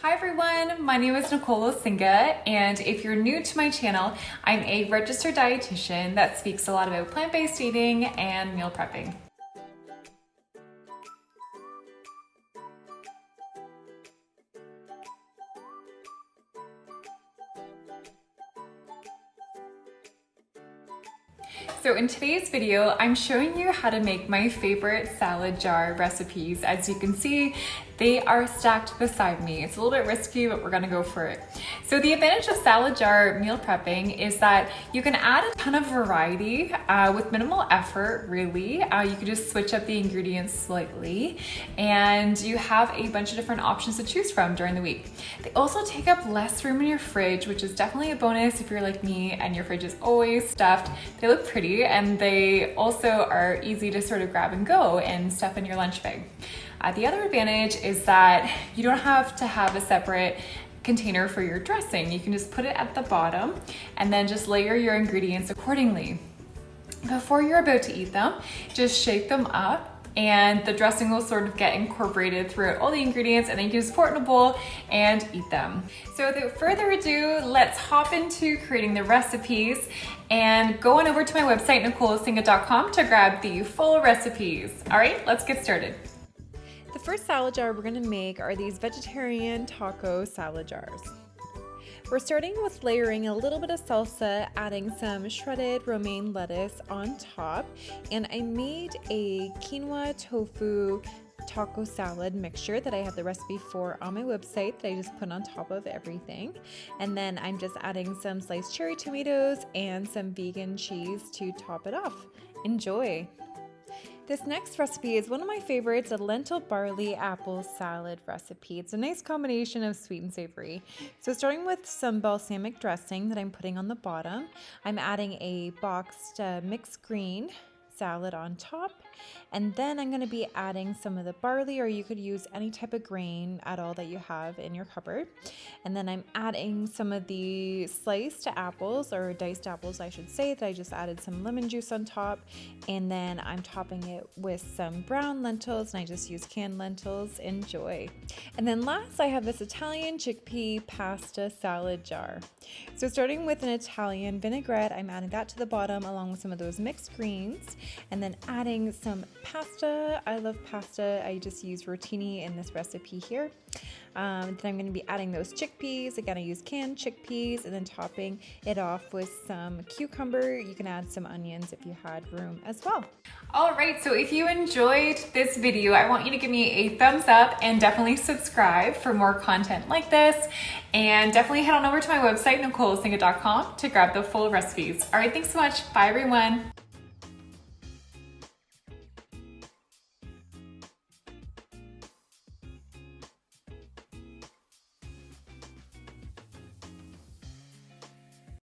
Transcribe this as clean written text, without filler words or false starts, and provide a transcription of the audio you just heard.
Hi everyone, my name is Nicole Singa, and if you're new to my channel, I'm a registered dietitian that speaks a lot about plant-based eating and meal prepping. So in today's video, I'm showing you how to make my favorite salad jar recipes. As you can see, they are stacked beside me. It's a little bit risky, but we're gonna go for it. So the advantage of salad jar meal prepping is that you can add a ton of variety with minimal effort, really. You can just switch up the ingredients slightly, and you have a bunch of different options to choose from during the week. They also take up less room in your fridge, which is definitely a bonus if you're like me and your fridge is always stuffed. They look pretty, and they also are easy to sort of grab and go and stuff in your lunch bag. The other advantage is that you don't have to have a separate container for your dressing. You can just put it at the bottom and then just layer your ingredients accordingly. Before you're about to eat them, just shake them up and the dressing will sort of get incorporated throughout all the ingredients, and then you can just pour it in a bowl and eat them. So without further ado, let's hop into creating the recipes and go on over to my website, nicolesinga.com, to grab the full recipes. All right, let's get started. The first salad jar we're gonna make are these vegetarian taco salad jars. We're starting with layering a little bit of salsa, adding some shredded romaine lettuce on top, and I made a quinoa tofu taco salad mixture that I have the recipe for on my website that I just put on top of everything. And then I'm just adding some sliced cherry tomatoes and some vegan cheese to top it off. Enjoy! This next recipe is one of my favorites, a lentil barley apple salad recipe. It's a nice combination of sweet and savory. So starting with some balsamic dressing that I'm putting on the bottom, I'm adding a boxed mixed green salad on top, and then I'm going to be adding some of the barley, or you could use any type of grain at all that you have in your cupboard. And then I'm adding some of the sliced apples, or diced apples I should say, that I just added some lemon juice on top, and then I'm topping it with some brown lentils, and I just use canned lentils. Enjoy. And then last, I have this Italian chickpea pasta salad jar. So starting with an Italian vinaigrette, I'm adding that to the bottom along with some of those mixed greens, and then adding some pasta. I love pasta. I just use rotini in this recipe here. Then I'm going to be adding those chickpeas. Again, I use canned chickpeas, and then topping it off with some cucumber. You can add some onions if you had room as well. All right, so if you enjoyed this video, I want you to give me a thumbs up and definitely subscribe for more content like this. And definitely head on over to my website, nicolesinga.com, to grab the full recipes. All right, thanks so much. Bye, everyone.